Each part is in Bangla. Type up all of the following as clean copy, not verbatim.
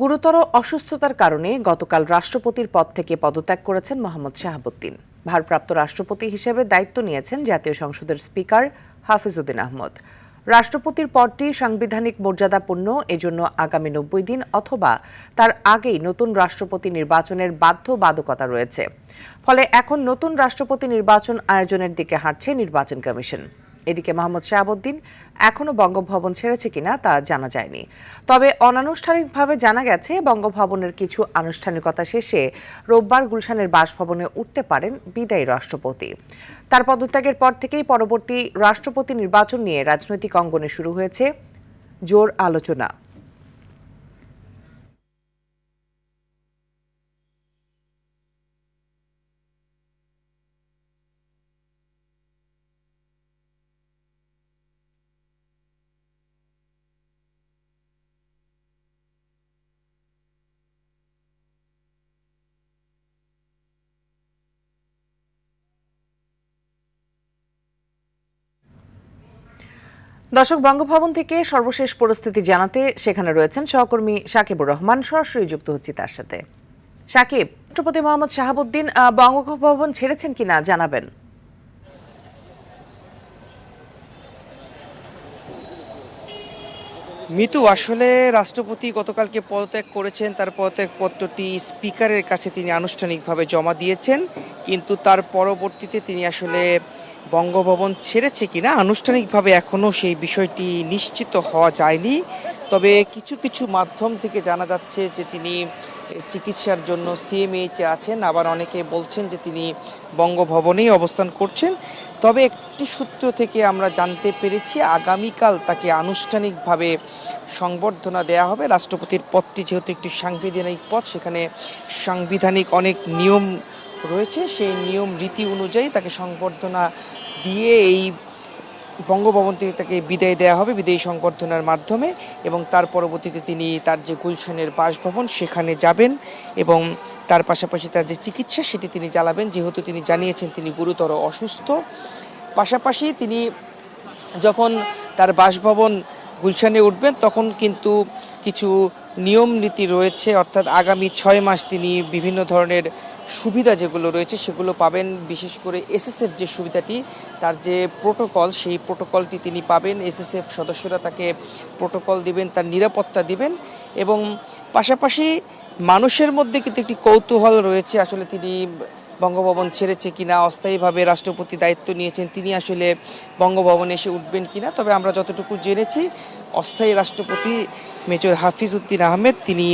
গুরুতর অসুস্থতার কারণে গতকাল রাষ্ট্রপতির পদ থেকে পদত্যাগ করেছেন মোহাম্মদ শাহাবুদ্দিন। ভারপ্রাপ্ত রাষ্ট্রপতি হিসেবে দায়িত্ব নিয়েছেন জাতীয় সংসদের স্পিকার হাফিজউদ্দিন আহমদ। রাষ্ট্রপতির পদটি সাংবিধানিক মর্যাদাপূর্ণ, এজন্য আগামী ৯০ দিন অথবা তার আগেই নতুন রাষ্ট্রপতি নির্বাচনের বাধ্যবাধকতা রয়েছে। ফলে এখন নতুন রাষ্ট্রপতি নির্বাচন আয়োজনের দিকে হাঁটছে নির্বাচন কমিশন। এদিকে মোহাম্মদ শাহাবুদ্দিন এখনো বঙ্গভবন ছেড়েছে কিনা তা জানা যায়নি। তবে অনানুষ্ঠানিকভাবে জানা গেছে বঙ্গভবনের কিছু আনুষ্ঠানিকতা শেষে রোববার গুলশানের বাসভবনে উঠতে পারেন বিদায়ী রাষ্ট্রপতি। তার পদত্যাগের পর থেকেই পরবর্তী রাষ্ট্রপতি নির্বাচন নিয়ে রাজনৈতিক অঙ্গনে শুরু হয়েছে জোর আলোচনা। দর্শক, বঙ্গভবন থেকে সর্বশেষ পরিস্থিতি জানাতে সেখানে রয়েছেন সহকর্মী সাকিবুর রহমান। সরাসরি যুক্ত হচ্ছি তার সাথে। সাকিব, রাষ্ট্রপতি মোহাম্মদ শাহাবুদ্দিন বঙ্গভবন ছেড়েছেন কিনা জানাবেন। মিতু, আসলে রাষ্ট্রপতি গতকালকে পদত্যাগ করেছেন। তার পদত্যাগপত্রটি স্পিকারের কাছে তিনি আনুষ্ঠানিকভাবে জমা দিয়েছেন, কিন্তু তার পরবর্তীতে তিনি আসলে বঙ্গভবন ছেড়েছে কিনা আনুষ্ঠানিকভাবে এখনও সেই বিষয়টি নিশ্চিত হওয়া যায়নি। তবে কিছু কিছু মাধ্যম থেকে জানা যাচ্ছে যে তিনি চিকিৎসার জন্য সিএমএইচে আছেন, আবার অনেকে বলছেন যে তিনি বঙ্গভবনেই অবস্থান করছেন। তবে একটি সূত্র থেকে আমরা জানতে পেরেছি আগামীকাল তাকে আনুষ্ঠানিকভাবে সংবর্ধনা দেয়া হবে। রাষ্ট্রপতির পদটি যেহেতু একটি সাংবিধানিক পদ, সেখানে সাংবিধানিক অনেক নিয়ম রয়েছে, সেই নিয়ম রীতি অনুযায়ী তাকে সংবর্ধনা দিয়ে এই বঙ্গভবন থেকে তাকে বিদায় দেওয়া হবে বিদায়ী সংবর্ধনার মাধ্যমে। এবং তার পরবর্তীতে তিনি তার যে গুলশানের বাসভবন সেখানে যাবেন এবং তার পাশাপাশি তার যে চিকিৎসা সেটি তিনি চালাবেন, যেহেতু তিনি জানিয়েছেন তিনি গুরুতর অসুস্থ। পাশাপাশি তিনি যখন তার বাসভবন গুলশানে উঠবেন তখন কিন্তু কিছু নিয়ম নীতি রয়েছে, অর্থাৎ আগামী ৬ মাস তিনি বিভিন্ন ধরনের সুবিধা যেগুলো রয়েছে সেগুলো পাবেন। বিশেষ করে এসএসএফ যে সুবিধাটি, তার যে প্রোটোকল, সেই প্রোটোকলটি তিনি পাবেন। এসএসএফ সদস্যরা তাকে প্রোটোকল দিবেন, তার নিরাপত্তা দিবেন। এবং পাশাপাশি মানুষের মধ্যে কিন্তু একটি কৌতূহল রয়েছে, আসলে তিনি বঙ্গভবন ছেড়েছে কিনা, অস্থায়ীভাবে রাষ্ট্রপতি দায়িত্ব নিয়েছেন, তিনি আসলে বঙ্গভবনে এসে উঠবেন কিনা। তবে আমরা যতটুকু জেনেছি অস্থায়ী রাষ্ট্রপতি মেজর হাফিজউদ্দিন আহমেদ তিনি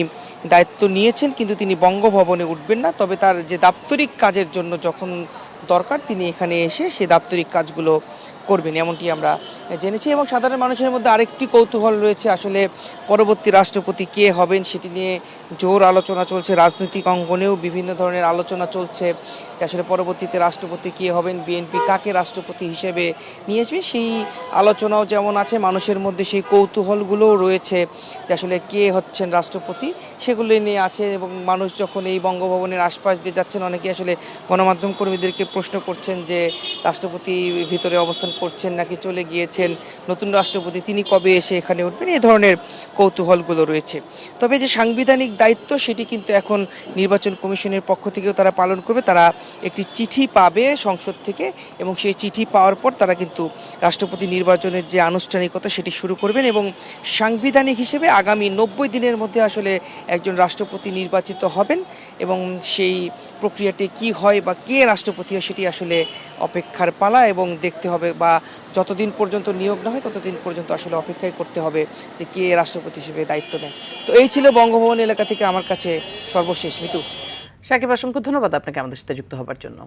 দায়িত্ব নিয়েছেন, কিন্তু তিনি বঙ্গভবনে উঠবেন না। তবে তার যে দাপ্তরিক কাজের জন্য যখন দরকার তিনি এখানে এসে সেই দাপ্তরিক কাজগুলো করবেন, এমনটি আমরা জেনেছি। এবং সাধারণ মানুষের মধ্যে আরেকটি কৌতূহল রয়েছে, আসলে পরবর্তী রাষ্ট্রপতি কে হবেন সেটি নিয়ে জোর আলোচনা চলছে। রাজনৈতিক অঙ্গনেও বিভিন্ন ধরনের আলোচনা চলছে যে আসলে পরবর্তীতে রাষ্ট্রপতি কে হবেন, বিএনপি কাকে রাষ্ট্রপতি হিসেবে নিয়ে আসবে, সেই আলোচনাও যেমন আছে, মানুষের মধ্যে সেই কৌতূহলগুলোও রয়েছে যে আসলে কে হচ্ছেন রাষ্ট্রপতি, সেগুলো নিয়ে আছে। এবং মানুষ যখন এই বঙ্গভবনের আশপাশ দিয়ে যাচ্ছেন, অনেকে আসলে গণমাধ্যম কর্মীদেরকে প্রশ্ন করছেন যে রাষ্ট্রপতি ভিতরে অবস্থান করছেন নাকি চলে গিয়েছেন, নতুন রাষ্ট্রপতি তিনি কবে এসে এখানে উঠবেন, এই ধরনের কৌতূহলগুলো রয়েছে। তবে যে সাংবিধানিক দায়িত্ব সেটি কিন্তু এখন নির্বাচন কমিশনের পক্ষ থেকেও তারা পালন করবে। তারা একটি চিঠি পাবে সংসদ থেকে এবং সেই চিঠি পাওয়ার পর তারা কিন্তু রাষ্ট্রপতি নির্বাচনের যে আনুষ্ঠানিকতা সেটি শুরু করবেন। এবং সাংবিধানিক হিসেবে আগামী ৯০ দিনের মধ্যে আসলে একজন রাষ্ট্রপতি নির্বাচিত হবেন এবং সেই প্রক্রিয়াটি কি হয় বা কে রাষ্ট্রপতি হয় সেটি আসলে অপেক্ষার পালা এবং দেখতে হবে, বা যতদিন পর্যন্ত নিয়োগ না হয় ততদিন পর্যন্ত আসলে অপেক্ষাই করতে হবে যে কে রাষ্ট্রপতি হিসেবে দায়িত্ব নেয়। তো এই ছিল বঙ্গভবন এলাকা থেকে আমার কাছে সর্বশেষ। মিতু। সাকিব, অসংখ্য ধন্যবাদ আপনাকে আমাদের সাথে যুক্ত হবার জন্য।